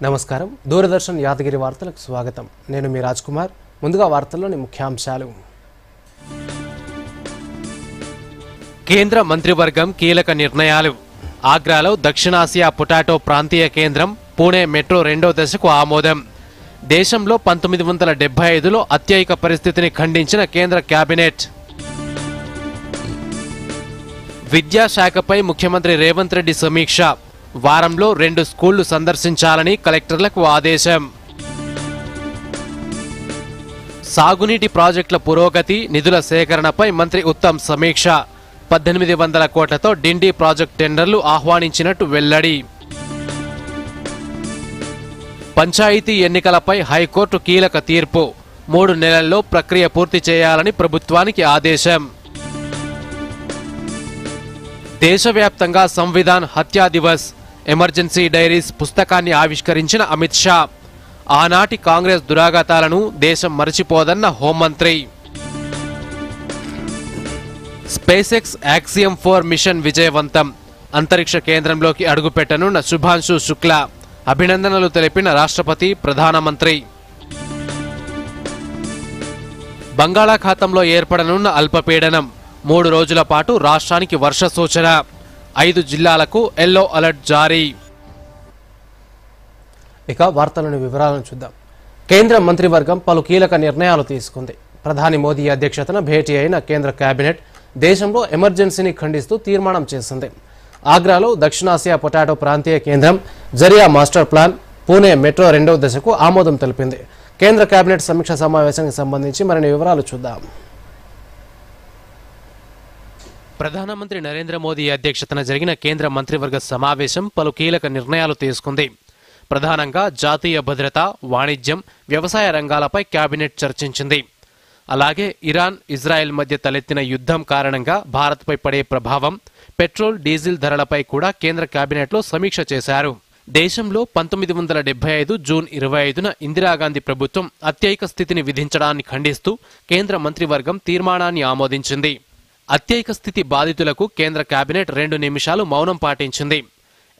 నమస్కారం, దూరదర్శన్ యాదగిరి వార్తలకు స్వాగతం. నేను మీ రాజ్ కుమార్. ముందుగా వార్తల్లోని ముఖ్యాంశాలు. కేంద్ర మంత్రివర్గం కీలక నిర్ణయాలు. ఆగ్రాలో దక్షిణాసియా పొటాటో ప్రాంతీయ కేంద్రం, పూణే మెట్రో రెండో దశకు ఆమోదం. దేశంలో 1975లో అత్యయిక పరిస్థితిని ఖండించిన కేంద్ర కేబినెట్. విద్యాశాఖపై ముఖ్యమంత్రి రేవంత్ రెడ్డి సమీక్ష. వారంలో 2 స్కూళ్లు సందర్శించాలని కలెక్టర్లకు ఆదేశం. సాగునీటి ప్రాజెక్టుల పురోగతి, నిధుల సేకరణపై మంత్రి ఉత్తమ్ సమీక్ష. 1800 కోట్లతో డిండి ప్రాజెక్టు టెండర్లు ఆహ్వానించినట్టు వెల్లడి. పంచాయతీ ఎన్నికలపై హైకోర్టు కీలక తీర్పు. 3 నెలల్లో ప్రక్రియ పూర్తి చేయాలని ప్రభుత్వానికి ఆదేశం. దేశవ్యాప్తంగా సంవిధాన్ హత్యా దివస్, ఎమర్జెన్సీ డైరీస్ పుస్తకాన్ని ఆవిష్కరించిన అమిత్ షా. ఆనాటి కాంగ్రెస్ దురాఘాతాలను దేశం మరచిపోదన్న హోంమంత్రి. స్పేస్-ఎక్స్ యాక్సియం 4 మిషన్ విజయవంతం. అంతరిక్ష కేంద్రంలోకి అడుగుపెట్టనున్న శుభాంశు శుక్లా. అభినందనలు తెలిపిన రాష్ట్రపతి, ప్రధానమంత్రి. బంగాళాఖాతంలో ఏర్పడనున్న అల్పపీడనం. 3 రోజుల పాటు రాష్ట్రానికి వర్ష సూచన. 5 జిల్లాలకు ఎల్లో అలర్ట్ జారీ. ఇక వార్తలోని వివరాలను చూద్దాం. కేంద్ర మంత్రివర్గం పలు కీలక నిర్ణయాలు తీసుకుంది. ప్రధాని మోదీ అధ్యక్షతన భేటీ అయిన కేంద్ర కేబినెట్ దేశంలో ఎమర్జెన్సీని ఖండిస్తూ తీర్మానం చేసింది. ఆగ్రాలో దక్షిణాసియా పొటాటో ప్రాంతీయ కేంద్రం, జరియా మాస్టర్ ప్లాన్, పూణే మెట్రో రెండవ దశకు ఆమోదం తెలిపింది. కేంద్ర కేబినెట్ సమీక్ష సమావేశానికి సంబంధించి మరిన్ని వివరాలు చూద్దాం. ప్రధానమంత్రి నరేంద్ర మోదీ అధ్యక్షతన జరిగిన కేంద్ర మంత్రివర్గ సమావేశం పలు కీలక నిర్ణయాలు తీసుకుంది. ప్రధానంగా జాతీయ భద్రత, వాణిజ్యం, వ్యవసాయ రంగాలపై కేబినెట్ చర్చించింది. అలాగే ఇరాన్, ఇజ్రాయెల్ మధ్య తలెత్తిన యుద్ధం కారణంగా భారత్పై పడే ప్రభావం, పెట్రోల్, డీజిల్ ధరలపై కూడా కేంద్ర కేబినెట్లో సమీక్ష చేశారు. దేశంలో 1975 జూన్ 25న ఇందిరాగాంధీ ప్రభుత్వం అత్యయిక స్థితిని విధించడాన్ని ఖండిస్తూ కేంద్ర మంత్రివర్గం తీర్మానాన్ని ఆమోదించింది. అత్యయిక స్థితి బాధితులకు కేంద్ర కేబినెట్ 2 నిమిషాలు మౌనం పాటించింది.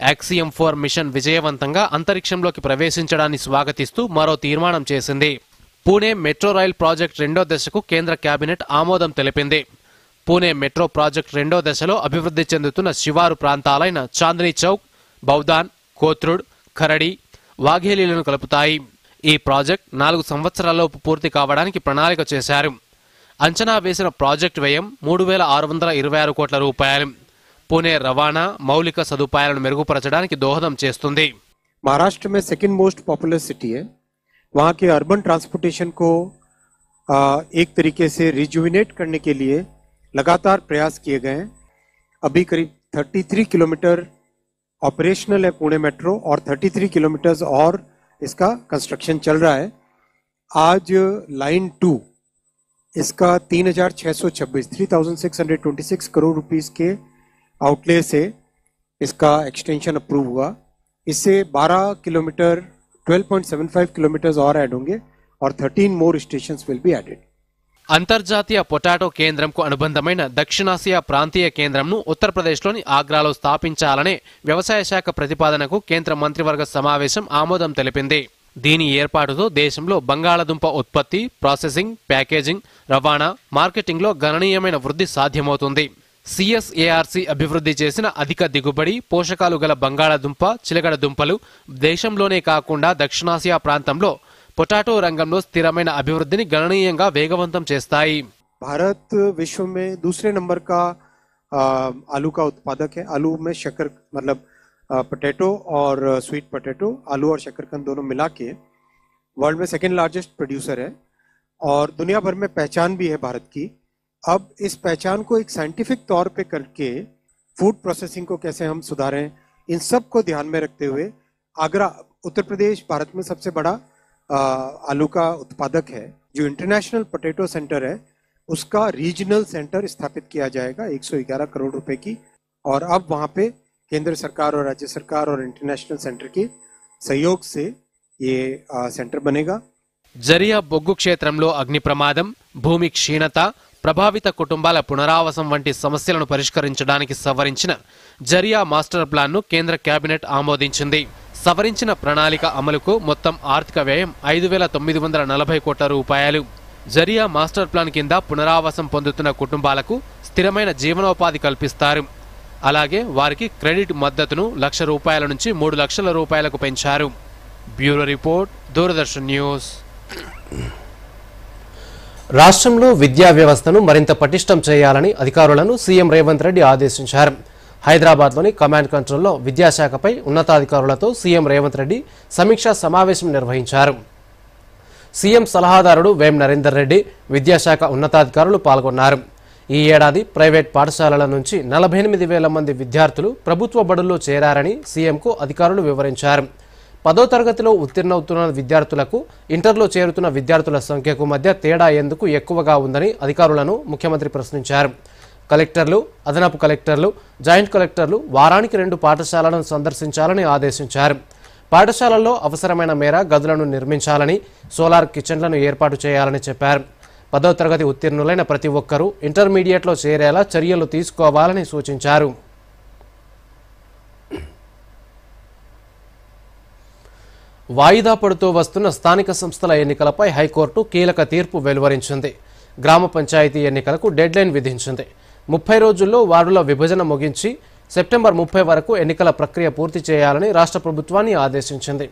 యాక్సియం 4 మిషన్ విజయవంతంగా అంతరిక్షంలోకి ప్రవేశించడాన్ని స్వాగతిస్తూ మరో తీర్మానం చేసింది. పూణే మెట్రో రైల్ ప్రాజెక్టు రెండో దశకు కేంద్ర కేబినెట్ ఆమోదం తెలిపింది. పూణే మెట్రో ప్రాజెక్టు రెండో దశలో అభివృద్ధి చెందుతున్న శివారు ప్రాంతాలైన చాందనీ చౌక్, బౌదాన్, కోత్రుడ్, ఖరడి, వాఘేలీలను కలుపుతాయి. ఈ ప్రాజెక్ట్ 4 సంవత్సరాల్లోపు పూర్తి కావడానికి ప్రణాళిక చేశారు. అంచనా వేసిన ప్రాజెక్టు వ్యయం 3626 కోట్ల రూపాయలు. पुणे रवाना मौलिक सदुपायाలను మెరుగుపరచడానికి దోహదం చేస్తుంది। महाराष्ट्र में सेकंड मोस्ट पॉपुलर सिटी है। वहाँ के अर्बन ट्रांसपोर्टेशन को एक तरीके से रिजुविनेट करने के लिए लगातार प्रयास किए गए हैं। अभी करीब 33 किलोमीटर ऑपरेशनल है पुणे मेट्रो और 33 किलोमीटर्स और इसका कंस्ट्रक्शन चल रहा है। आज लाइन 2 इसका 3626 करोड़ रुपीस के आउटले से इसका एक्सटेंशन अप्रूव हुआ। इससे 12 किलोमीटर 12.75 किलोमीटर्स और ऐड होंगे और 13 मोर स्टेशंस विल बी एडेड। అంతర్జాతీయ పొటాటో కేంద్రంకు అనుబంధమైన దక్షిణాసియా ప్రాంతీయ కేంద్రంను ఉత్తరప్రదేశ్లోని ఆగ్రాలో స్థాపించాలనే వ్యవసాయ శాఖ ప్రతిపాదనకు కేంద్ర మంత్రివర్గ సమావేశం ఆమోదం తెలిపింది। దీని ఏర్పాటుతో దేశంలో బంగాళదుంప ఉత్పత్తి, ప్రాసెసింగ్, ప్యాకేజింగ్, రవాణా, మార్కెటింగ్లో గణనీయమైన వృద్ధి సాధ్యమవుతుంది। సిఎస్ఏఆర్సి అభివృద్ధి చేసిన అధిక దిగుబడి, పోషకాలు గల బంగాళదుంప, చిలకడ దుంపలు దేశంలోనే కాకుండా దక్షిణాసియా ప్రాంతంలో పొటాటో రంగంలో స్థిరమైన అభివృద్ధిని గణనీయంగా వేగవంతం చేస్తాయి। भारत विश्व में दूसरे नंबर का आलू का उत्पादक है। आलू में शक्कर मतलब पोटैटो और स्वीट पोटैटो, आलू और शकरकंद दोनों मिला के वर्ल्ड में सेकेंड लार्जेस्ट प्रोड्यूसर है और दुनिया भर में पहचान भी है भारत की। अब इस पहचान को एक साइंटिफिक तौर पे करके फूड प्रोसेसिंग को कैसे हम सुधारें, इन सब को ध्यान में रखते हुए आगरा उत्तर प्रदेश भारत में सबसे बड़ा आलू का उत्पादक है। जो इंटरनेशनल पोटैटो सेंटर है उसका रीजनल सेंटर स्थापित किया जाएगा 111 करोड़ रुपए की, और अब वहां पे केंद्र सरकार और राज्य सरकार और इंटरनेशनल सेंटर के सहयोग से ये सेंटर बनेगा। జరియా బొగ్గు క్షేత్రంలో అగ్ని ప్రమాదం, భూమి క్షీణత, ప్రభావిత కుటుంబాల పునరావాసం వంటి సమస్యలను పరిష్కరించడానికి సవరించిన జరియా మాస్టర్ ప్లాన్ను కేంద్ర కేబినెట్ ఆమోదించింది. సవరించిన ప్రణాళిక అమలుకు మొత్తం ఆర్థిక వ్యయం 5,940 కోట్ల రూపాయలు. జరియా మాస్టర్ ప్లాన్ కింద పునరావాసం పొందుతున్న కుటుంబాలకు స్థిరమైన జీవనోపాధి కల్పిస్తారు. అలాగే వారికి క్రెడిట్ మద్దతును ₹1,00,000 నుంచి ₹3,00,000 పెంచారు. Bureau report, Doordarshan news. రాష్ట్రంలో విద్యా వ్యవస్థను మరింత పటిష్టం చేయాలని అధికారులను సీఎం రేవంత్ రెడ్డి ఆదేశించారు. హైదరాబాద్లోని కమాండ్ కంట్రోల్లో విద్యాశాఖపై ఉన్నతాధికారులతో సీఎం రేవంత్ రెడ్డి సమీక్షా సమావేశం నిర్వహించారు. సీఎం సలహాదారుడు వేం నరేందర్ రెడ్డి, విద్యాశాఖ ఉన్నతాధికారులు పాల్గొన్నారు. ఈ ఏడాది ప్రైవేట్ పాఠశాలల నుంచి 48,000 మంది విద్యార్థులు ప్రభుత్వ బడుల్లో చేరారని సీఎంకు అధికారులు వివరించారు. 10వ తరగతిలో ఉత్తీర్ణవుతున్న విద్యార్థులకు ఇంటర్లో చేరుతున్న విద్యార్థుల సంఖ్యకు మధ్య తేడా ఎందుకు ఎక్కువగా ఉందని అధికారులను ముఖ్యమంత్రి ప్రశ్నించారు. కలెక్టర్లు, అదనపు కలెక్టర్లు, జాయింట్ కలెక్టర్లు వారానికి 2 పాఠశాలలను సందర్శించాలని ఆదేశించారు. పాఠశాలల్లో అవసరమైన మేర గదులను నిర్మించాలని, సోలార్ కిచెన్లను ఏర్పాటు చేయాలని చెప్పారు. 10వ తరగతి ఉత్తీర్ణులైన ప్రతి ఒక్కరూ ఇంటర్మీడియట్లో చేరేలా చర్యలు తీసుకోవాలని సూచించారు. వాయిదా పడుతూ వస్తున్న స్థానిక సంస్థల ఎన్నికలపై హైకోర్టు కీలక తీర్పు వెలువరించింది. గ్రామ పంచాయతీ ఎన్నికలకు డెడ్లైన్ విధించింది. 30 రోజుల్లో వార్డుల విభజన ముగించి సెప్టెంబర్ 30 వరకు ఎన్నికల ప్రక్రియ పూర్తి చేయాలని రాష్ట్ర ప్రభుత్వాన్ని ఆదేశించింది.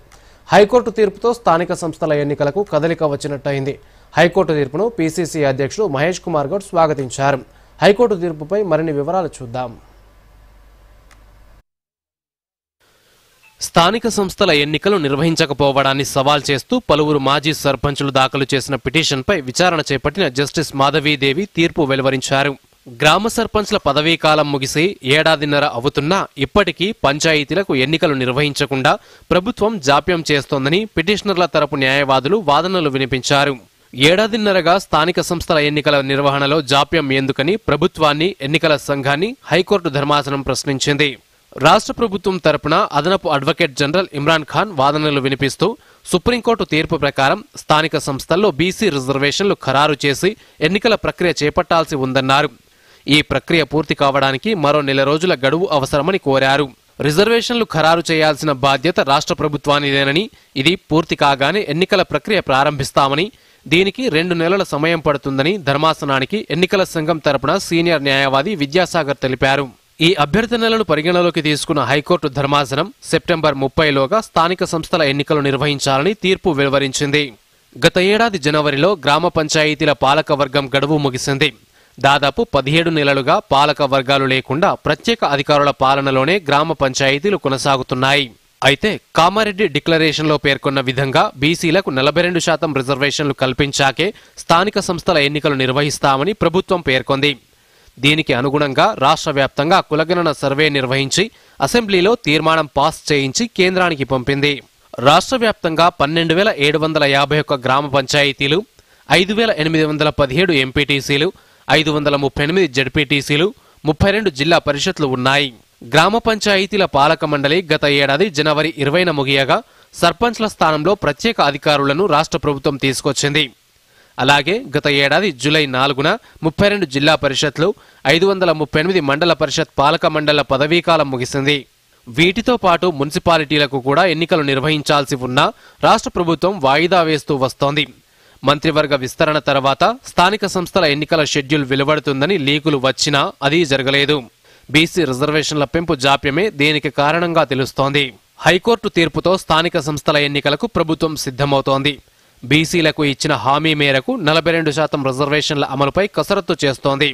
హైకోర్టు తీర్పుతో స్థానిక సంస్థల ఎన్నికలకు కదలిక వచ్చినట్టయింది. హైకోర్టు తీర్పును పీసీసీ అధ్యక్షుడు మహేష్ కుమార్ గౌడ్ స్వాగతించారు. హైకోర్టు తీర్పుపై మరిన్ని వివరాలు చూద్దాం. స్థానిక సంస్థల ఎన్నికలు నిర్వహించకపోవడాన్ని సవాల్ చేస్తూ పలువురు మాజీ సర్పంచులు దాఖలు చేసిన పిటిషన్పై విచారణ చేపట్టిన జస్టిస్ మాధవీదేవి తీర్పు వెలువరించారు. గ్రామ సర్పంచ్ల పదవీకాలం ముగిసి ఏడాదిన్నర అవుతున్నా ఇప్పటికీ పంచాయతీలకు ఎన్నికలు నిర్వహించకుండా ప్రభుత్వం జాప్యం చేస్తోందని పిటిషనర్ల తరపు న్యాయవాదులు వాదనలు వినిపించారు. ఏడాదిన్నరగా స్థానిక సంస్థల ఎన్నికల నిర్వహణలో జాప్యం ఎందుకని ప్రభుత్వాన్ని, ఎన్నికల సంఘాన్ని హైకోర్టు ధర్మాసనం ప్రశ్నించింది. రాష్ట్ర ప్రభుత్వం తరపున అదనపు అడ్వకేట్ జనరల్ ఇమ్రాన్ ఖాన్ వాదనలు వినిపిస్తూ సుప్రీంకోర్టు తీర్పు ప్రకారం స్థానిక సంస్థల్లో బీసీ రిజర్వేషన్లు ఖరారు చేసి ఎన్నికల ప్రక్రియ చేపట్టాల్సి ఉందన్నారు. ఈ ప్రక్రియ పూర్తి కావడానికి మరో 4 రోజుల గడువు అవసరమని కోరారు. రిజర్వేషన్లు ఖరారు చేయాల్సిన బాధ్యత రాష్ట్ర ప్రభుత్వానిదేనని, ఇది పూర్తి కాగానే ఎన్నికల ప్రక్రియ ప్రారంభిస్తామని, దీనికి 2 నెలల సమయం పడుతుందని ధర్మాసనానికి ఎన్నికల సంఘం తరపున సీనియర్ న్యాయవాది విద్యాసాగర్ తెలిపారు. ఈ అభ్యర్థనలను పరిగణలోకి తీసుకున్న హైకోర్టు ధర్మాసనం సెప్టెంబర్ 30లోగా స్థానిక సంస్థల ఎన్నికలు నిర్వహించాలని తీర్పు వెలువరించింది. గత ఏడాది జనవరిలో గ్రామ పంచాయతీల పాలక వర్గం గడువు ముగిసింది. దాదాపు 17 నెలలుగా పాలక వర్గాలు లేకుండా ప్రత్యేక అధికారుల పాలనలోనే గ్రామ పంచాయతీలు కొనసాగుతున్నాయి. అయితే కామారెడ్డి డిక్లరేషన్లో పేర్కొన్న విధంగా బీసీలకు 42% రిజర్వేషన్లు కల్పించాకే స్థానిక సంస్థల ఎన్నికలు నిర్వహిస్తామని ప్రభుత్వం పేర్కొంది. దీనికి అనుగుణంగా రాష్ట్ర వ్యాప్తంగా కులగణన సర్వే నిర్వహించి అసెంబ్లీలో తీర్మానం పాస్ చేయించి కేంద్రానికి పంపింది. రాష్ట్ర వ్యాప్తంగా 12,751 గ్రామ పంచాయతీలు, 5,817 ఎంపీటీసీలు, 538 జడ్పీటీసీలు, 32 జిల్లా పరిషత్లు ఉన్నాయి. గ్రామ పంచాయతీల పాలక మండలి గత ఏడాది జనవరి 20న ముగియగా సర్పంచ్ల స్థానంలో ప్రత్యేక అధికారులను రాష్ట్ర ప్రభుత్వం తీసుకొచ్చింది. అలాగే గత ఏడాది జూలై 4న 32 జిల్లా పరిషత్లు, 538 మండల పరిషత్ పాలక మండళ్ల పదవీకాలం ముగిసింది. వీటితో పాటు మున్సిపాలిటీలకు కూడా ఎన్నికలు నిర్వహించాల్సి ఉన్నా రాష్ట్ర ప్రభుత్వం వాయిదా వేస్తూ వస్తోంది. మంత్రివర్గ విస్తరణ తర్వాత స్థానిక సంస్థల ఎన్నికల షెడ్యూల్ వెలువడుతుందని లీకులు వచ్చినా అది జరగలేదు. బీసీ రిజర్వేషన్ల పెంపు జాప్యమే దీనికి కారణంగా తెలుస్తోంది. హైకోర్టు తీర్పుతో స్థానిక సంస్థల ఎన్నికలకు ప్రభుత్వం సిద్ధమవుతోంది. బీసీలకు ఇచ్చిన హామీ మేరకు 42% రిజర్వేషన్ల అమలుపై కసరత్తు చేస్తోంది.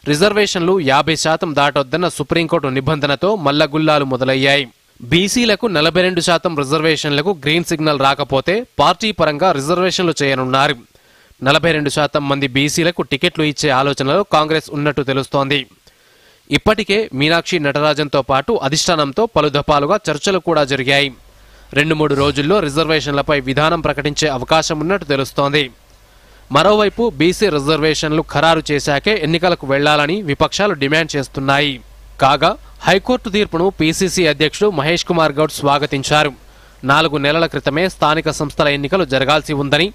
రిజర్వేషన్లు 50% దాటొద్దన్న సుప్రీంకోర్టు నిబంధనతో మల్లగుల్లాలు మొదలయ్యాయి. బీసీలకు 42% రిజర్వేషన్లకు గ్రీన్ సిగ్నల్ రాకపోతే పార్టీ పరంగా రిజర్వేషన్లు చేయనున్నారు. 42% మంది బీసీలకు టికెట్లు ఇచ్చే ఆలోచనలో కాంగ్రెస్ ఉన్నట్టు తెలుస్తోంది. ఇప్పటికే మీనాక్షి నటరాజన్తో పాటు అధిష్టానంతో పలు దఫాలుగా చర్చలు కూడా జరిగాయి. 2-3 రోజుల్లో రిజర్వేషన్లపై విధానం ప్రకటించే అవకాశం ఉన్నట్టు తెలుస్తోంది. మరోవైపు బీసీ రిజర్వేషన్లు ఖరారు చేశాకే ఎన్నికలకు వెళ్లాలని విపక్షాలు డిమాండ్ చేస్తున్నాయి. కాగా హైకోర్టు తీర్పును పీసీసీ అధ్యక్షుడు మహేష్ కుమార్ గౌడ్ స్వాగతించారు. 4 నెలల క్రితమే స్థానిక సంస్థల ఎన్నికలు జరగాల్సి ఉందని,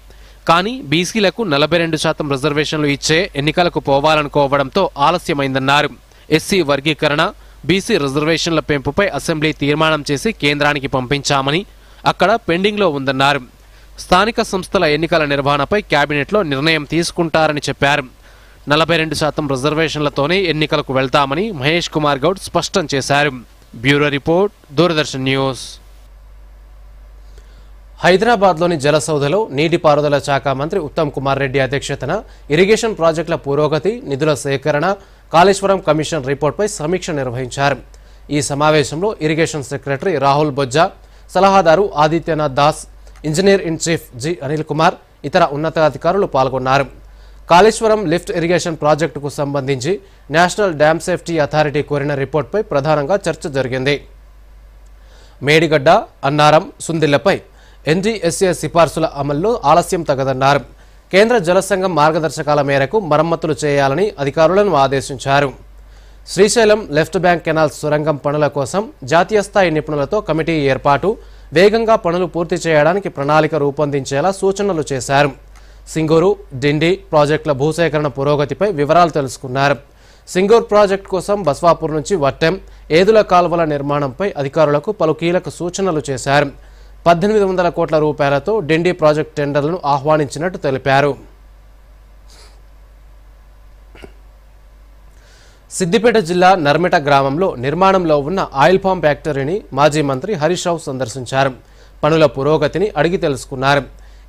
కానీ బీసీలకు 42% రిజర్వేషన్లు ఇచ్చే ఎన్నికలకు పోవాలనుకోవడంతో ఆలస్యమైందన్నారు. ఎస్సీ వర్గీకరణ, బీసీ రిజర్వేషన్ల పెంపుపై అసెంబ్లీ తీర్మానం చేసి కేంద్రానికి పంపించామని, అక్కడ పెండింగ్లో ఉందన్నారు. స్థానిక సంస్థల ఎన్నికల నిర్వహణపై కేబినెట్లో నిర్ణయం తీసుకుంటారని చెప్పారు. 42% రిజర్వేషన్లతోనే ఎన్నికలకు వెళ్తామని మహేష్ కుమార్ గౌడ్ స్పష్టం చేశారు. Bureau report, Doordarshan news. హైదరాబాద్లోని జలసౌధలో నీటిపారుదల శాఖ మంత్రి ఉత్తమ్ కుమార్ రెడ్డి అధ్యక్షతన ఇరిగేషన్ ప్రాజెక్టుల పురోగతి, నిధుల సేకరణ, కాళేశ్వరం కమిషన్ రిపోర్టుపై సమీక్ష నిర్వహించారు. ఈ సమావేశంలో ఇరిగేషన్ సెక్రటరీ రాహుల్ బొజ్జా, సలహాదారు Adityanath Das, engineer in chief G Anil Kumar, ఇతర ఉన్నతాధికారులు పాల్గొన్నారు. కాళేశ్వరం లిఫ్ట్ ఇరిగేషన్ ప్రాజెక్టుకు సంబంధించి నేషనల్ డ్యామ్ సేఫ్టీ అథారిటీ కోరిన రిపోర్టుపై ప్రధానంగా చర్చ జరిగింది. మేడిగడ్డ, అన్నారం, సుందిళ్లపై ఎన్జీఎస్ఏ సిఫార్సుల అమల్లో ఆలస్యం తగదన్నారు. కేంద్ర జలసంఘం మార్గదర్శకాల మేరకు మరమ్మతులు చేయాలని అధికారులను ఆదేశించారు. శ్రీశైలం లెఫ్ట్ బ్యాంక్ కెనాల్ సొరంగం పనుల కోసం జాతీయ స్థాయి నిపుణులతో కమిటీ ఏర్పాటు, వేగంగా పనులు పూర్తి చేయడానికి ప్రణాళిక రూపొందించేలా సూచనలు చేశారు. సింగూరు, డిండి ప్రాజెక్టుల భూసేకరణ పురోగతిపై వివరాలు తెలుసుకున్నారు. సింగూరు ప్రాజెక్టు కోసం బస్వాపూర్ నుంచి వట్టెం, ఏదుల కాల్వల నిర్మాణంపై అధికారులకు పలు కీలక సూచనలు చేశారు. 1800 కోట్ల రూపాయలతో డిండి ప్రాజెక్టు టెండర్లను ఆహ్వానించినట్టు తెలిపారు. సిద్దిపేట జిల్లా నర్మెట గ్రామంలో నిర్మాణంలో ఉన్న ఆయిల్ పామ్ ఫ్యాక్టరీని మాజీ మంత్రి హరీష్ రావు సందర్శించారు. పనుల పురోగతిని అడిగి తెలుసుకున్నారు.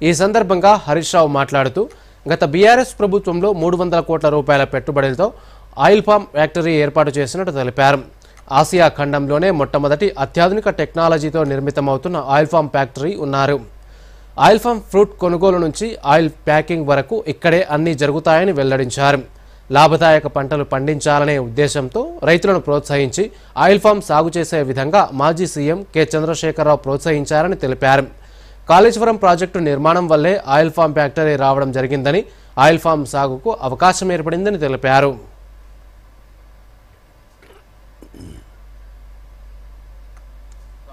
ఈ సందర్భంగా హరీష్ రావు మాట్లాడుతూ, గత బీఆర్ఎస్ ప్రభుత్వంలో 300 కోట్ల రూపాయల పెట్టుబడులతో ఆయిల్ పామ్ ఫ్యాక్టరీ ఏర్పాటు చేసినట్టు తెలిపారు. ఆసియా ఖండంలోనే మొట్టమొదటి అత్యాధునిక టెక్నాలజీతో నిర్మితమవుతున్న ఆయిల్ ఫామ్ ఫ్యాక్టరీ ఉన్నారు. ఆయిల్ ఫామ్ ఫ్రూట్ కొనుగోలు నుంచి ఆయిల్ ప్యాకింగ్ వరకు ఇక్కడే అన్నీ జరుగుతాయని వెల్లడించారు. లాభదాయక పంటలు పండించాలనే ఉద్దేశంతో రైతులను ప్రోత్సహించి ఆయిల్ ఫామ్ సాగు చేసే విధంగా మాజీ సీఎం కె చంద్రశేఖరరావు ప్రోత్సహించారని తెలిపారు. కాళేశ్వరం ప్రాజెక్టు నిర్మాణం వల్లే ఆయిల్ ఫామ్ ఫ్యాక్టరీ రావడం జరిగిందని, ఆయిల్ ఫామ్ సాగుకు అవకాశం ఏర్పడిందని తెలిపారు.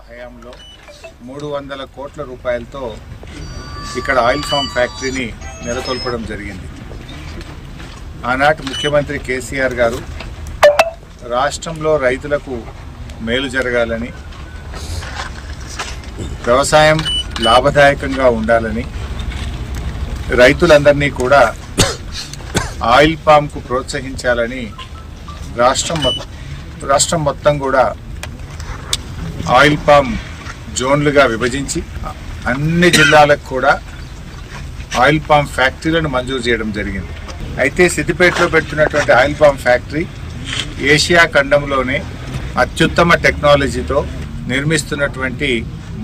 హయాంలో 300 కోట్ల రూపాయలతో ఇక్కడ ఆయిల్ ఫామ్ ఫ్యాక్టరీని నెలకొల్పడం జరిగింది. ఆనాటి ముఖ్యమంత్రి కేసీఆర్ గారు రాష్ట్రంలో రైతులకు మేలు జరగాలని, వ్యవసాయం లాభదాయకంగా ఉండాలని, రైతులందరినీ కూడా ఆయిల్ పామ్కు ప్రోత్సహించాలని రాష్ట్రం మొత్తం కూడా ఆయిల్ పామ్ జోన్లుగా విభజించి అన్ని జిల్లాలకు కూడా ఆయిల్ పామ్ ఫ్యాక్టరీలను మంజూరు చేయడం జరిగింది. అయితే సిద్దిపేటలో పెడుతున్నటువంటి ఆయిల్ పామ్ ఫ్యాక్టరీ ఏషియా ఖండంలోనే అత్యుత్తమ టెక్నాలజీతో నిర్మిస్తున్నటువంటి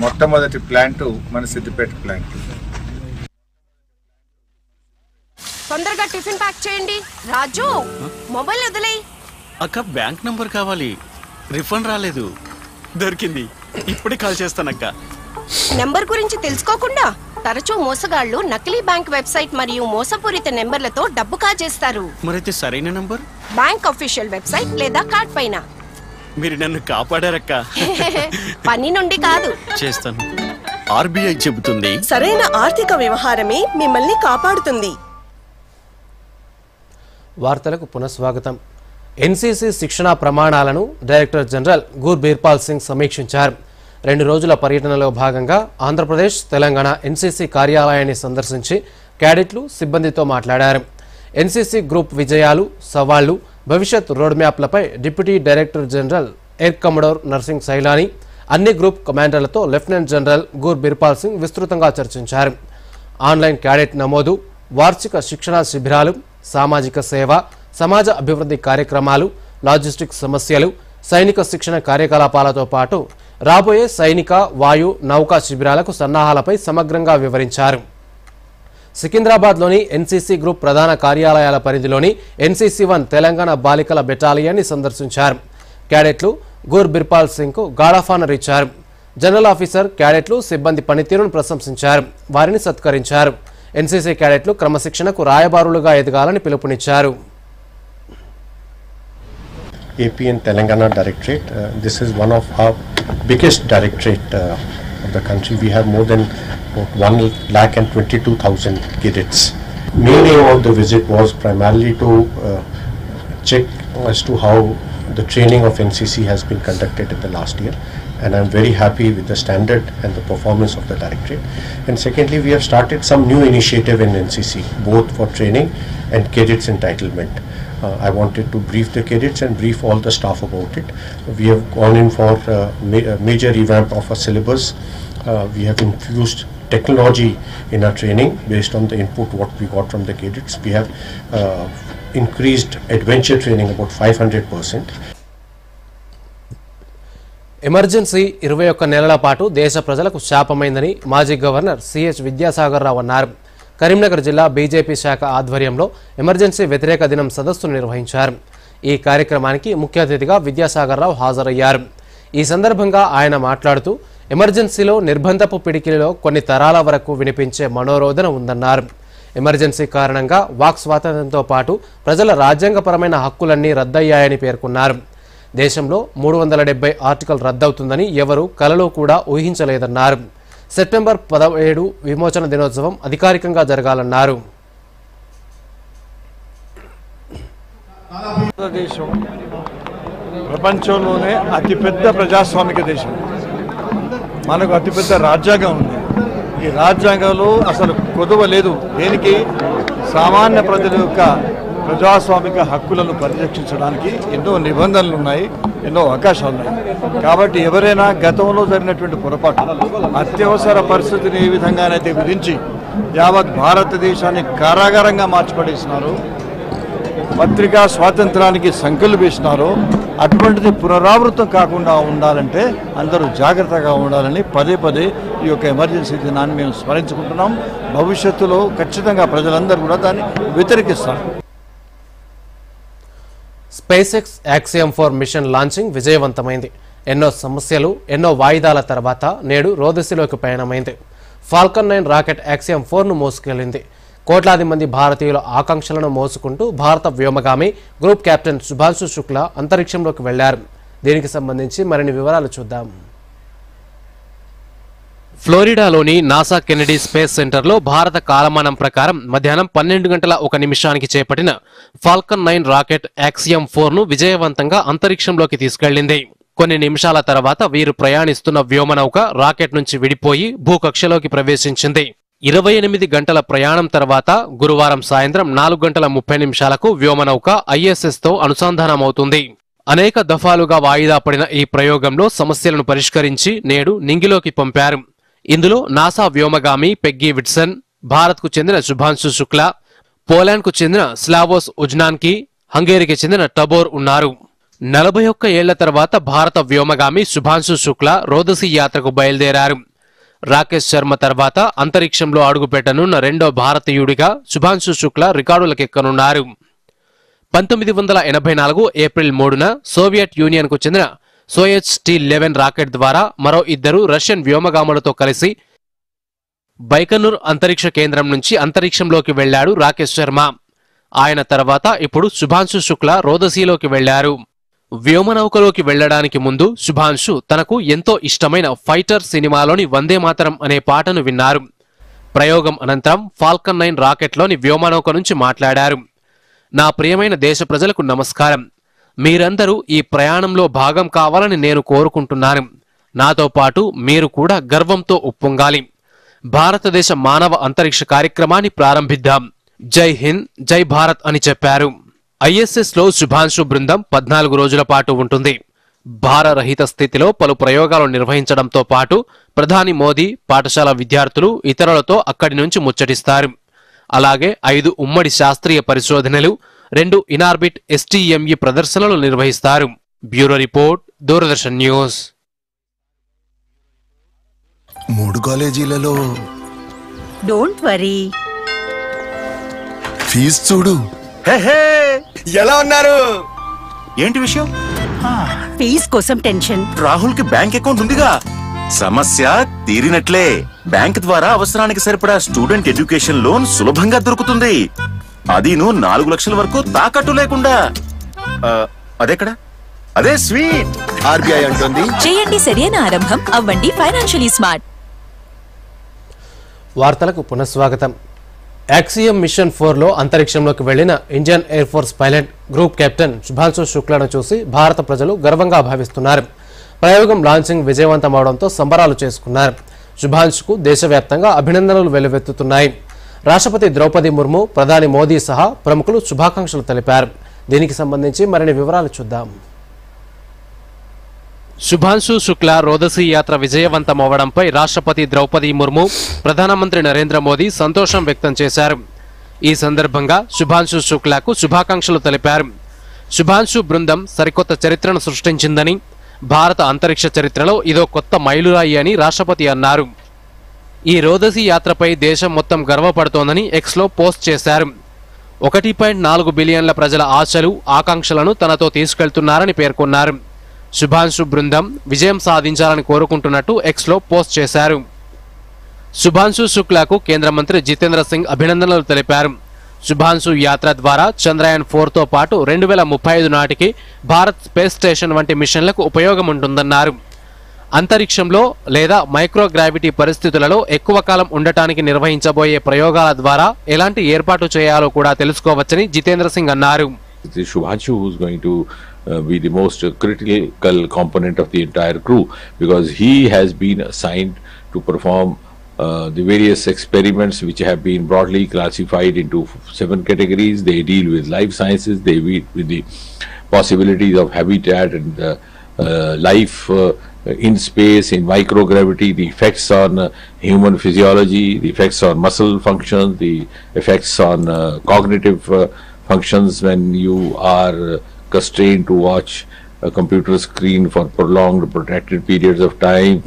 మొట్టమొదటి ప్లాంటు మన సిద్దిపేట ప్లాంట్. తొందరగా టిఫిన్ ప్యాక్ చేయండి. రాజు, మొబైల్ వదిలేయ్. అక్క, బ్యాంక్ నంబర్ కావాలి. రిఫండ్ రాలేదు. దొరికింది. ఇప్పుడే కాల్ చేస్తానక్క. నెంబర్ గురించి తెలుసుకోకుండా తరచూ మోసగాళ్లు నకిలీ బ్యాంక్ వెబ్సైట్ మరియు మోసపూరిత నెంబర్లతో డబ్బు కాజేస్తారు. మరైతే సరైన నంబర్ బ్యాంక్ అఫీషియల్ వెబ్సైట్ లేదా కార్డ్ పైన. మీరు నన్ను కాపాడారక్క. పని నుండి కాదు, చేస్తాను. ఆర్బీఐ చెబుతుంది, సరైన ఆర్థిక వ్యవహారమే మిమ్మల్ని కాపాడుతుంది. వార్తలకు పునఃస్వాగతం. ఎన్సీసీ శిక్షణా ప్రమాణాలను డైరెక్టర్ జనరల్ గుర్ బీర్పాల్ సింగ్ సమీక్షించారు. 2 రోజుల పర్యటనలో భాగంగా ఆంధ్రప్రదేశ్, తెలంగాణ ఎన్సీసీ కార్యాలయాన్ని సందర్శించి క్యాడెట్లు, సిబ్బందితో మాట్లాడారు. ఎన్సీసీ గ్రూప్ విజయాలు, సవాళ్లు, భవిష్యత్ రోడ్ మ్యాప్లపై deputy director general air commodore Narsingh Sailani, అన్ని గ్రూప్ కమాండర్లతో లెఫ్టినెంట్ జనరల్ గుర్ బీర్పాల్ సింగ్ విస్తృతంగా చర్చించారు. ఆన్లైన్ క్యాడెట్ నమోదు, వార్షిక శిక్షణా శిబిరాలు, సామాజిక సేవ, సమాజ అభివృద్ధి కార్యక్రమాలు, లాజిస్టిక్స్ సమస్యలు, సైనిక శిక్షణ కార్యకలాపాలతో పాటు రాబోయే సైనిక, వాయు, నౌకా శిబిరాలకు సన్నాహాలపై సమగ్రంగా వివరించారు. సికింద్రాబాద్లోని ఎన్సీసీ గ్రూప్ ప్రధాన కార్యాలయాల పరిధిలోని NCC-1 తెలంగాణ బాలికల బెటాలియన్ని సందర్శించారు. క్యాడెట్లు గుర్ బీర్పాల్ సింగ్కు గార్డ్ ఆఫ్ ఆనర్ ఇచ్చారు. జనరల్ ఆఫీసర్, క్యాడెట్లు, సిబ్బంది పనితీరును ప్రశంసించారు. వారిని సత్కరించారు. ఎన్సీసీ క్యాడెట్లు క్రమశిక్షణకు రాయబారులుగా ఎదగాలని పిలుపునిచ్చారు. AP and Telangana Directorate. This is one of our biggest directorate of the country. We have more than 1,22,000 cadets. Main aim of the visit was primarily to check as to how the training of NCC has been conducted in the last year, and I'm very happy with the standard and the performance of the directorate. And secondly, we have started some new initiative in NCC, both for training and cadets entitlement. I wanted to brief the cadets and brief all the staff about it. We have gone in for major revamp of our syllabus. We have infused technology in our training based on the input what we got from the cadets. We have increased adventure training about 500%. Emergency 21 నెలల పాటు దేశ ప్రజలకు శాపమైందని మాజీ governor CH Vidyasagar Rao అన్నారు. కరీంనగర్ జిల్లా BJP శాఖ ఆధ్వర్యంలో emergency వ్యతిరేక దినం సదస్సును నిర్వహించారు. ఈ కార్యక్రమానికి ముఖ్య అతిథిగా విద్యాసాగర్ రావు హాజరయ్యారు. ఈ సందర్భంగా ఆయన మాట్లాడుతూ ఎమర్జెన్సీలో నిర్బంధపు పిడికిలిలో కొన్ని తరాల వరకు వినిపించే మనోరోధన ఉందన్నారు. ఎమర్జెన్సీ కారణంగా వాక్ స్వాతంత్ర్యంతో పాటు ప్రజల రాజ్యాంగపరమైన హక్కులన్నీ రద్దయ్యాయని పేర్కొన్నారు. దేశంలో 370 ఆర్టికల్ రద్దవుతుందని ఎవరూ కలలో కూడా ఊహించలేదన్నారు. సెప్టెంబర్ 17 విమోచన దినోత్సవం అధికారికంగా జరగాలన్నారు. భారతదేశం ప్రపంచంలోనే అతిపెద్ద ప్రజాస్వామిక దేశం. మనకు అతిపెద్ద రాజ్యాంగం ఉంది. ఈ రాజ్యాంగంలో అసలు కొదువ లేదు. దేనికి సామాన్య ప్రజల యొక్క ప్రజాస్వామిక హక్కులను పరిరక్షించడానికి ఎన్నో నిబంధనలు ఉన్నాయి, ఎన్నో అవకాశాలు ఉన్నాయి. కాబట్టి ఎవరైనా గతంలో జరిగినటువంటి పొరపాటు అత్యవసర పరిస్థితిని ఏ విధంగానైతే విధించి యావత్ భారతదేశాన్ని కారాగారంగా మార్చిపడేసినారో, పత్రికా స్వాతంత్రానికి సంఖ్యలు వేసినారో అటువంటిది పునరావృతం కాకుండా ఉండాలంటే అందరూ జాగ్రత్తగా ఉండాలని పదే పదే ఈ యొక్క ఎమర్జెన్సీ దినాన్ని మేము స్మరించుకుంటున్నాం. భవిష్యత్తులో ఖచ్చితంగా ప్రజలందరూ కూడా దాన్ని వ్యతిరేకిస్తారు. SpaceX Axiom 4 mission launching విజయవంతమైంది. ఎన్నో సమస్యలు, ఎన్నో వాయిదాల తర్వాత నేడు రోదసిలోకి పయనమైంది. ఫాల్కన్ 9 రాకెట్ యాక్సియం 4ను మోసుకెళ్లింది. కోట్లాది మంది భారతీయుల ఆకాంక్షలను మోసుకుంటూ భారత వ్యోమగామి గ్రూప్ కెప్టెన్ శుభాంశు శుక్లా అంతరిక్షంలోకి వెళ్లారు. దీనికి సంబంధించి మరిన్ని వివరాలు చూద్దాం. ఫ్లోరిడాలోని నాసా కెనడీ స్పేస్ సెంటర్లో భారత కాలమానం ప్రకారం మధ్యాహ్నం 12:01 చేపట్టిన ఫాల్కన్ 9 రాకెట్ యాక్సియం 4ను విజయవంతంగా అంతరిక్షంలోకి తీసుకెళ్లింది. కొన్ని నిమిషాల తర్వాత వీరు ప్రయాణిస్తున్న వ్యోమనౌక రాకెట్ నుంచి విడిపోయి భూకక్షలోకి ప్రవేశించింది. 28 గంటల ప్రయాణం తర్వాత గురువారం సాయంత్రం 4:30 వ్యోమనౌక ఐఎస్ఎస్తో అనుసంధానమవుతుంది. అనేక దఫాలుగా వాయిదా పడిన ఈ ప్రయోగంలో సమస్యలను పరిష్కరించి నేడు నింగిలోకి పంపారు. ఇందులో నాసా వ్యోమగామి పెగ్గీ విట్సన్, భారత్కు చెందిన శుభాంశు శుక్లా, పోలాండ్కు చెందిన స్లావోస్ ఉజ్నాన్కి, హంగేరీకి చెందిన టబోర్ ఉన్నారు. 41 ఏళ్ల తర్వాత భారత వ్యోమగామి శుభాంశు శుక్లా రోదసి యాత్రకు బయలుదేరారు. రాకేష్ శర్మ తర్వాత అంతరిక్షంలో అడుగుపెట్టనున్న రెండో భారతీయుడిగా శుభాంశు శుక్లా రికార్డులకెక్కనున్నారు. 1984 ఏప్రిల్ 3న సోవియట్ యూనియన్కు చెందిన సోయజ్ T-11 రాకెట్ ద్వారా మరో 2 రష్యన్ వ్యోమగాములతో కలిసి బైకనూర్ అంతరిక్ష కేంద్రం నుంచి అంతరిక్షంలోకి వెళ్లాడు రాకేష్ శర్మ. ఆయన తర్వాత ఇప్పుడు శుభాంశు శుక్లా రోదసీలోకి వెళ్లారు. వ్యోమనౌకలోకి వెళ్లడానికి ముందు శుభాంశు తనకు ఎంతో ఇష్టమైన ఫైటర్ సినిమాలోని వందే మాతరం అనే పాటను విన్నారు. ప్రయోగం అనంతరం ఫాల్కన్ 9 రాకెట్లోని వ్యోమనౌక నుంచి మాట్లాడారు. నా ప్రియమైన దేశ ప్రజలకు నమస్కారం. మీరందరూ ఈ ప్రయాణంలో భాగం కావాలని నేను కోరుకుంటున్నాను. నాతో పాటు మీరు కూడా గర్వంతో ఉప్పొంగాలి. భారతదేశ మానవ అంతరిక్ష కార్యక్రమాన్ని ప్రారంభిద్దాం. జై హింద్, జై భారత్ అని చెప్పారు. ఐఎస్ఎస్లో శుభాంశు బృందం 14 రోజుల పాటు ఉంటుంది. భారరహిత స్థితిలో పలు ప్రయోగాలు నిర్వహించడంతో పాటు ప్రధాని మోదీ, పాఠశాల విద్యార్థులు, ఇతరులతో అక్కడి నుంచి ముచ్చటిస్తారు. అలాగే 5 ఉమ్మడి శాస్త్రీయ పరిశోధనలు, 2 ఇనార్బిట్ STME ప్రదర్శనలు నిర్వహిస్తారు. Bureau report, Doordarshan news. 3 కాలేజీలలో డోంట్ వరీ, ఫీజు చూడు. ఎలా ఉన్నారు? ఏంటి విషయం? ఫీజు కోసం టెన్షన్. రాహుల్ కి బ్యాంక్ అకౌంట్ ఉందిగా, సమస్య తీరినట్లే. బ్యాంక్ ద్వారా అవసరానికి సరిపడా స్టూడెంట్ ఎడ్యుకేషన్ లోన్ సులభంగా దొరుకుతుంది. అదీను 4 లక్షల వరకు తాకట్టు లేకుండా. అదెక్కడ? అదే స్వీట్. ఆర్బీఐ అంటుంది, చేయండి సరైన ఆరంభం, అవ్వండి ఫైనాన్షియలీ స్మార్ట్. వార్తలకు పునఃస్వాగతం. యాక్సియం మిషన్ 4లో అంతరిక్షంలోకి వెళ్లిన Indian air force pilot group captain Shubhanshu శుక్లాను చూసి భారత ప్రజలు గర్వంగా భావిస్తున్నారు. ప్రయోగం లాంచింగ్ విజయవంతమవడంతో సంబరాలు చేసుకున్నారు. శుభాంశుకు దేశవ్యాప్తంగా అభినందనలు వెల్లువెత్తుతున్నాయి. రాష్ట్రపతి ద్రౌపది ముర్ము, ప్రధాని మోదీ సహా ప్రముఖులు శుభాకాంక్షలు తెలిపారు. దీనికి సంబంధించి మరిన్ని వివరాలు చూద్దాం. శుభాంశు శుక్లా రోదసీ యాత్ర విజయవంతమవడంపై రాష్ట్రపతి ద్రౌపది ముర్ము, ప్రధానమంత్రి నరేంద్ర మోదీ సంతోషం వ్యక్తం చేశారు. ఈ సందర్భంగా శుభాంశు శుక్లాకు శుభాకాంక్షలు తెలిపారు. శుభాంశు బృందం సరికొత్త చరిత్రను సృష్టించిందని, భారత అంతరిక్ష చరిత్రలో ఇదో కొత్త మైలురాయి అని రాష్ట్రపతి అన్నారు. ఈ రోదసీ యాత్రపై దేశం మొత్తం గర్వపడుతోందని ఎక్స్లో పోస్ట్ చేశారు. 1.4 బిలియన్ల ప్రజల ఆశలు, ఆకాంక్షలను తనతో తీసుకెళ్తున్నారని పేర్కొన్నారు. శుభాంశు బృందం విజయం సాధించాలని కోరుకుంటున్నట్టు ఎక్స్లో పోస్ట్ చేశారు. శుభాంశు శుక్లాకు కేంద్ర మంత్రి జితేంద్ర సింగ్ అభినందనలు తెలిపారు. శుభాంశు యాత్ర ద్వారా చంద్రయాన్ 4తో పాటు 2035 నాటికి భారత్ స్పేస్ స్టేషన్ వంటి మిషన్లకు ఉపయోగం ఉంటుందన్నారు. అంతరిక్షంలో లేదా మైక్రోగ్రావిటీ పరిస్థితులలో ఎక్కువ కాలం ఉండటానికి నిర్వహించబోయే ప్రయోగాల ద్వారా ఎలాంటి ఏర్పాటు చేయాలో కూడా తెలుసుకోవచ్చని జితేంద్ర సింగ్ అన్నారు. Shubhanshu who is going to be the most critical component of the entire crew, because he has been assigned to perform the various experiments which have been broadly classified into 7 categories. They deal with life sciences, they deal with the possibilities of habitat and life in space, in microgravity, the effects on human physiology, the effects on muscle functions, the effects on cognitive functions when you are constrained to watch a computer screen for prolonged protracted periods of time.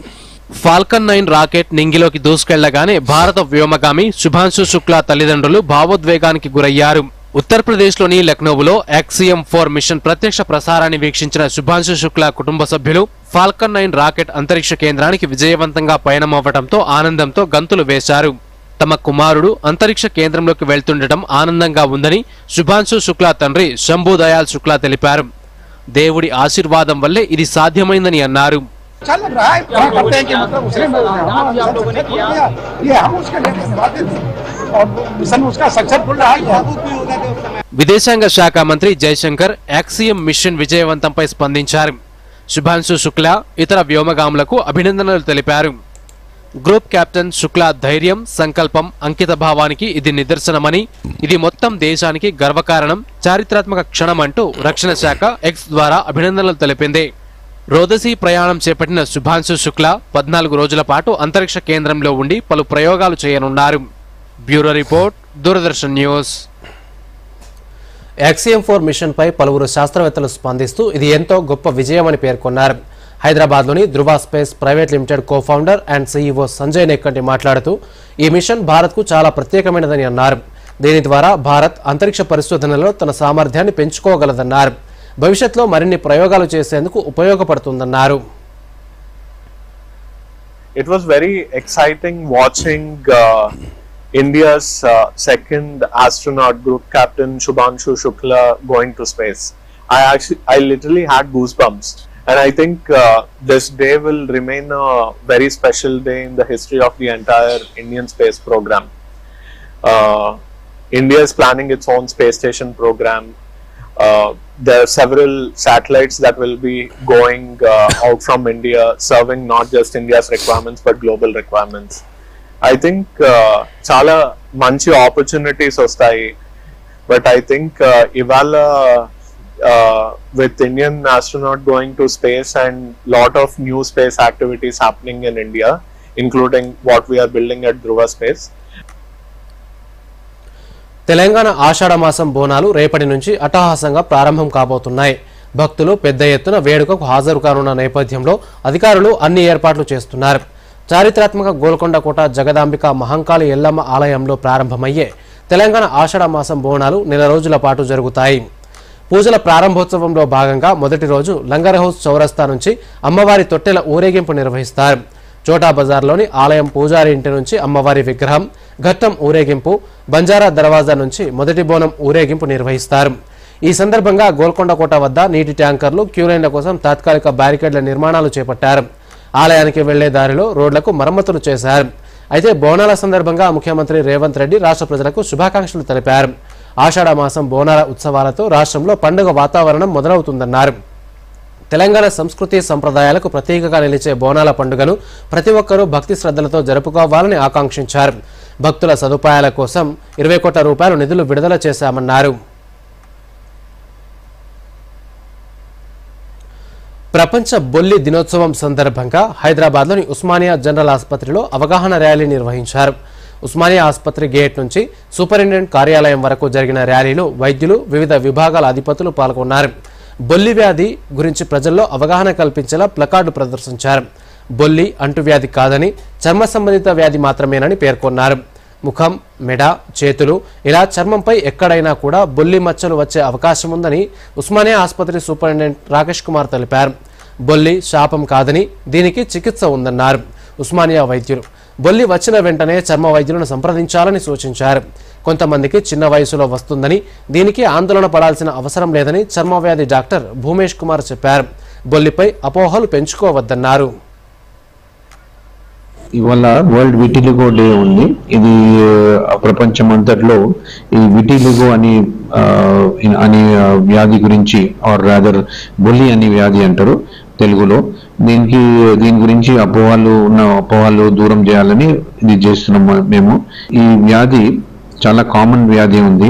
Falcon 9 rocket నింగిలోకి దూసుకెళ్లగానే భారత వ్యోమగామి శుభాంశు శుక్లా తల్లిదండ్రులు భావోద్వేగానికి గురయ్యారు. ఉత్తరప్రదేశ్లోని లక్నోలో axiom 4 machine ప్రత్యక్ష ప్రసారాన్ని వీక్షించిన శుభాంశు శుక్లా కుటుంబ సభ్యులు ఫాల్కన్ 9 రాకెట్ అంతరిక్ష కేంద్రానికి విజయవంతంగా పయనమవ్వడంతో ఆనందంతో గంతులు వేశారు. తమ కుమారుడు అంతరిక్ష కేంద్రంలోకి వెళ్తుండటం ఆనందంగా ఉందని శుభాంశు శుక్లా తండ్రి శంభూ దయాల్ శుక్లా తెలిపారు. దేవుడి ఆశీర్వాదం వల్లే ఇది సాధ్యమైందని అన్నారు. విదేశాంగ శాఖ మంత్రి జైశంకర్ యాక్సియం మిషన్ విజయవంతంపై స్పందించారు. శుభాంశు శుక్లా ఇతర వ్యోమగాములకు అభినందనలు తెలిపారు. గ్రూప్ కెప్టెన్ శుక్లా ధైర్యం, సంకల్పం, అంకిత భావానికి ఇది నిదర్శనమని, ఇది మొత్తం దేశానికి గర్వకారణం, చారిత్రాత్మక క్షణం అంటూ రక్షణ శాఖ ఎక్స్ ద్వారా అభినందనలు తెలిపింది. రోదసీ ప్రయాణం చేపట్టిన శుభాంశు శుక్లా 14 రోజుల పాటు అంతరిక్ష కేంద్రంలో ఉండి పలు ప్రయోగాలు చేయనున్నారు. Bureau report, Doordarshan news. Axiom 4 మిషన్పై పలువురు శాస్త్రవేత్తలు స్పందిస్తూ ఇది ఎంతో గొప్ప విజయమని పేర్కొన్నారు. హైదరాబాద్లోని Dhruva space private limited co-founder and CEO Sanjay Nekkanti మాట్లాడుతూ ఈ మిషన్ భారత్కు చాలా ప్రత్యేకమైనదని అన్నారు. దీని ద్వారా భారత్ అంతరిక్ష పరిశోధనలో తన సామర్థ్యాన్ని పెంచుకోగలదన్నారు. భవిష్యత్తులో మరిన్ని ప్రయోగాలు చేసేందుకు ఉపయోగపడుతుందన్నారు. It was very exciting watching India's second astronaut, group captain Shubhanshu Shukla, going to space. I literally had goosebumps. And I think this day will remain a very special day in the history of the entire Indian space program. India is planning its own space station program. There are several satellites that will be going out from India, serving not just India's requirements but global requirements. I think chala manchi opportunities vastayi, but I think ivala with Indian astronaut going to space and lot of new space activities happening in India, including what we are building at Dhruva Space. Telangana ఆషాఢ మాసం బోనాలు రేపటి నుంచి అట్టహాసంగా ప్రారంభం కాబోతున్నాయి. భక్తులు పెద్ద ఎత్తున వేడుకకు హాజరు కానున్న నేపథ్యంలో అధికారులు అన్ని ఏర్పాట్లు చేస్తున్నారు. చారిత్రాత్మక గోల్కొండ కోట జగదాంబిక మహంకాళి ఎల్లమ్మ ఆలయంలో ప్రారంభమయ్యే తెలంగాణ ఆషాఢ మాసం బోనాలు నెల రోజుల పాటు జరుగుతాయి. పూజల ప్రారంభోత్సవంలో భాగంగా మొదటి రోజు లంగర్ హౌస్ చౌరస్తా నుంచి అమ్మవారి తొట్టెల ఊరేగింపు నిర్వహిస్తారు. చోటా బజార్లోని ఆలయం పూజారి ఇంటి నుంచి అమ్మవారి విగ్రహం, ఘట్టం ఊరేగింపు, బంజారా దర్వాజా నుంచి మొదటి బోనం ఊరేగింపు నిర్వహిస్తారు. ఈ సందర్భంగా గోల్కొండ కోట వద్ద నీటి ట్యాంకర్లు, క్యూలైన్ల కోసం తాత్కాలిక బ్యారికేడ్ల నిర్మాణాలు చేపట్టారు. ఆలయానికి వెళ్లే దారిలో రోడ్లకు మరమ్మతులు చేశారు. అయితే బోనాల సందర్భంగా ముఖ్యమంత్రి రేవంత్ రెడ్డి రాష్ట్ర ప్రజలకు శుభాకాంక్షలు తెలిపారు. ఆషాఢ మాసం బోనాల ఉత్సవాలతో రాష్ట్రంలో పండుగ వాతావరణం మొదలవుతుందన్నారు. తెలంగాణ సంస్కృతి సంప్రదాయాలకు ప్రతీకగా నిలిచే బోనాల పండుగను ప్రతి ఒక్కరూ భక్తి శ్రద్ధలతో జరుపుకోవాలని ఆకాంక్షించారు. భక్తుల సదుపాయాల కోసం 20 కోట్ల రూపాయలు నిధులు విడుదల చేశామన్నారు. ప్రపంచ బొల్లి దినోత్సవం సందర్భంగా హైదరాబాద్లోని ఉస్మానియా జనరల్ ఆసుపత్రిలో అవగాహన ర్యాలీ నిర్వహించారు. ఉస్మానియా ఆసుపత్రి గేట్ నుంచి సూపరింటెండెంట్ కార్యాలయం వరకు జరిగిన ర్యాలీలో వైద్యులు, వివిధ విభాగాల అధిపతులు పాల్గొన్నారు. బొల్లి వ్యాధి గురించి ప్రజల్లో అవగాహన కల్పించేలా ప్లకార్డు ప్రదర్శించారు. బొల్లి అంటువ్యాధి కాదని, చర్మ సంబంధిత వ్యాధి మాత్రమేనని పేర్కొన్నారు. ముఖం, మెడ, చేతులు ఇలా చర్మంపై ఎక్కడైనా కూడా బొల్లి మచ్చలు వచ్చే అవకాశం ఉందని ఉస్మానియా ఆసుపత్రి సూపరింటెండెంట్ రాకేష్ కుమార్ తెలిపారు. బొల్లి శాపం కాదని, దీనికి చికిత్స ఉందన్నారు. ఉస్మానియా వైద్యులు బొల్లి వచ్చిన వెంటనే చర్మ వైద్యులను సంప్రదించాలని సూచించారు. కొంతమందికి చిన్న వయసులో వస్తుందని, దీనికి ఆందోళన పడాల్సిన అవసరం లేదని చర్మవ్యాధి డాక్టర్ భూమేష్ కుమార్ చెప్పారు. బొల్లిపై అపోహలు పెంచుకోవద్దన్నారు. ఇవాళ వరల్డ్ విటిలిగో డే ఉంది. ఇది ప్రపంచం అంతట్లో ఈ విటిలిగో అని వ్యాధి గురించి ఆర్ రాదర్ బొల్లి అని వ్యాధి అంటారు తెలుగులో. దీని గురించి అపోహలు దూరం చేయాలని ఇది చేస్తున్నాం మేము. ఈ వ్యాధి చాలా కామన్ వ్యాధి ఉంది.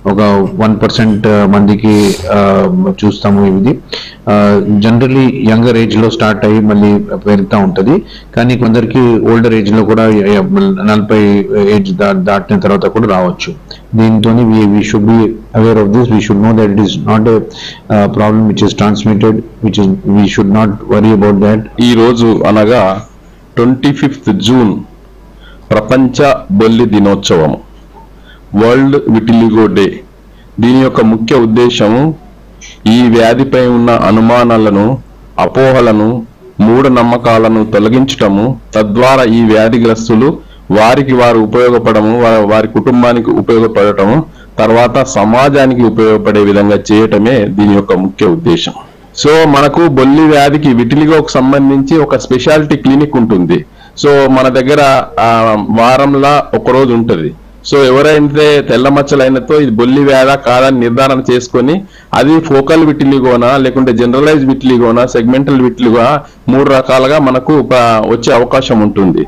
ఒక 1% మందికి చూస్తాము. ఇది జనరలీ యంగర్ ఏజ్ లో స్టార్ట్ అయ్యి మళ్ళీ పెరుగుతూ ఉంటుంది. కానీ కొందరికి ఓల్డర్ ఏజ్ లో కూడా 40 ఏజ్ దాటిన తర్వాత కూడా రావచ్చు. దీంతో we should be aware of this. We should know that it is not a problem which is transmitted, we should not worry about that. ఈ రోజు అనగా 25th జూన్ ప్రపంచ బొల్లి దినోత్సవం, వరల్డ్ విటిలిగో డే. దీని యొక్క ముఖ్య ఉద్దేశము ఈ వ్యాధిపై ఉన్న అనుమానాలను, అపోహలను, మూఢనమ్మకాలను తొలగించటము, తద్వారా ఈ వ్యాధిగ్రస్తులు వారికి వారు ఉపయోగపడము, వారి కుటుంబానికి ఉపయోగపడటము, తర్వాత సమాజానికి ఉపయోగపడే విధంగా చేయటమే దీని యొక్క ముఖ్య ఉద్దేశం. సో మనకు బొల్లి వ్యాధికి విటిలిగోకు సంబంధించి ఒక స్పెషాలిటీ క్లినిక్ ఉంటుంది. సో మన దగ్గర వారంలా ఒకరోజు ఉంటుంది. సో ఎవరైతే తెల్ల మచ్చలైనతో ఇది బొల్లి వ్యాధ కాదని నిర్ధారణ చేసుకొని అది ఫోకల్ విటిలిగోనా లేకుంటే జనరలైజ్ విటిలిగోనా సెగ్మెంటల్ విటిలిగో 3 రకాలుగా మనకు వచ్చే అవకాశం ఉంటుంది.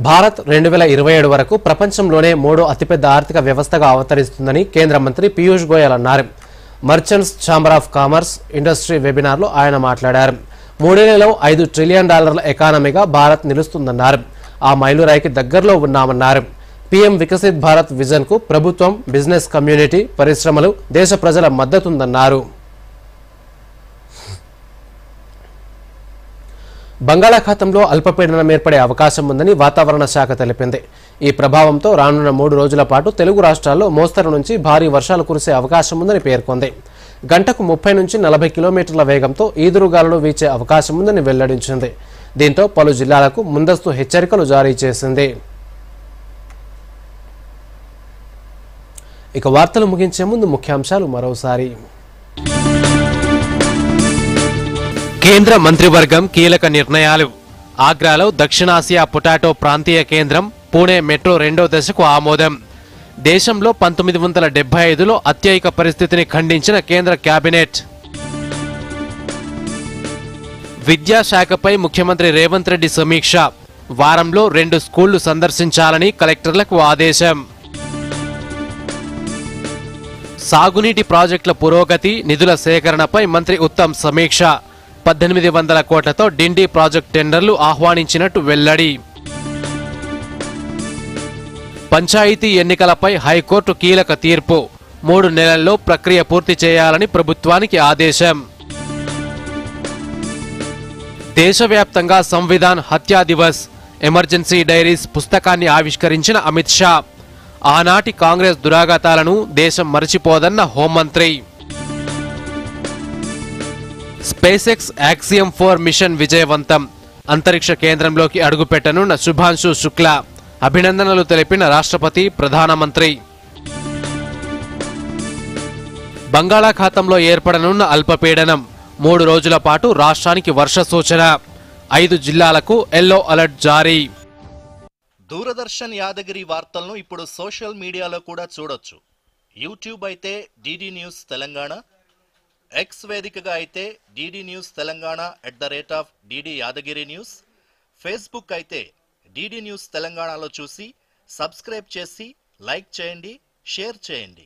భారత్ 2027 వరకు ప్రపంచంలోనే 3వ అతిపెద్ద ఆర్థిక వ్యవస్థగా అవతరిస్తుందని కేంద్ర మంత్రి పీయూష్ గోయల్ అన్నారు. Merchants chamber of commerce industry వెబినార్లో ఆయన మాట్లాడారు. 3 నెలల్లో $5 ట్రిలియన్ ఎకానమీగా భారత్ నిలుస్తుందన్నారు. ఆ మైలురాయికి దగ్గరలో ఉన్నామన్నారు. పీఎం వికసిత్ భారత్ విజన్ కు ప్రభుత్వం, బిజినెస్ కమ్యూనిటీ, పరిశ్రమలు, దేశ ప్రజల మద్దతుందన్నారు. బంగాళాఖాతంలో అల్పపీడనం ఏర్పడే అవకాశం ఉందని వాతావరణ శాఖ తెలిపింది. ఈ ప్రభావంతో రానున్న 3 రోజుల పాటు తెలుగు రాష్ట్రాల్లో మోస్తరు నుంచి భారీ వర్షాలు కురిసే అవకాశం ఉందని పేర్కొంది. గంటకు 30 నుంచి 40 కిలోమీటర్ల వేగంతో ఈదురుగాలులు వీచే అవకాశం ఉందని వెల్లడించింది. దీంతో పలు జిల్లాలకు ముందస్తు హెచ్చరికలు జారీ చేసింది. ఇక వార్తలు ముగించే ముందు ముఖ్యాంశాలు మరోసారి. కేంద్ర మంత్రివర్గం కీలక నిర్ణయాలు. ఆగ్రాలో దక్షిణాసియా పొటాటో ప్రాంతీయ కేంద్రం, పూణే మెట్రో 2వ దశకు ఆమోదం. దేశంలో 1975లో అత్యయిక పరిస్థితిని ఖండించిన కేంద్ర కేబినెట్. విద్యాశాఖపై ముఖ్యమంత్రి రేవంత్ రెడ్డి సమీక్ష. వారంలో 2 స్కూళ్లు సందర్శించాలని కలెక్టర్లకు ఆదేశం. సాగునీటి ప్రాజెక్టుల పురోగతి, నిధుల సేకరణపై మంత్రి ఉత్తమ్ సమీక్ష. 1800 కోట్లతో డిండి ప్రాజెక్టు టెండర్లు ఆహ్వానించినట్టు వెల్లడి. పంచాయతీ ఎన్నికలపై హైకోర్టు కీలక తీర్పు. 3 నెలల్లో ప్రక్రియ పూర్తి చేయాలని ప్రభుత్వానికి ఆదేశం. దేశవ్యాప్తంగా సంవిధాన్ హత్యా దివస్, ఎమర్జెన్సీ డైరీస్ పుస్తకాన్ని ఆవిష్కరించిన అమిత్ షా. ఆనాటి కాంగ్రెస్ దురాఘాతాలను దేశం మరచిపోదన్న హోంమంత్రి. స్పేస్-ఎక్స్ యాక్సియం 4 మిషన్ విజయవంతం. అంతరిక్ష కేంద్రంలోకి అడుగుపెట్టనున్న శుభాంశు శుక్లా. అభినందనలు తెలిపిన రాష్ట్రపతి, ప్రధానమంత్రి. బంగాళాఖాతంలో ఏర్పడనున్న అల్పపీడనం. 3 రోజుల పాటు రాష్ట్రానికి వర్ష సూచన. 5 జిల్లాలకు ఎల్లో అలర్ట్ జారీ. దూరదర్శన్ యాదగిరి వార్తలను ఇప్పుడు సోషల్ మీడియాలో కూడా చూడొచ్చు. యూట్యూబ్ అయితే డిడి న్యూస్ తెలంగాణ, ఎక్స్ వేదికగా అయితే DD news Telangana @DD Yadagiri news, Facebook అయితే డిడి న్యూస్ తెలంగాణలో చూసి సబ్స్క్రైబ్ చేసి లైక్ చేయండి, షేర్ చేయండి.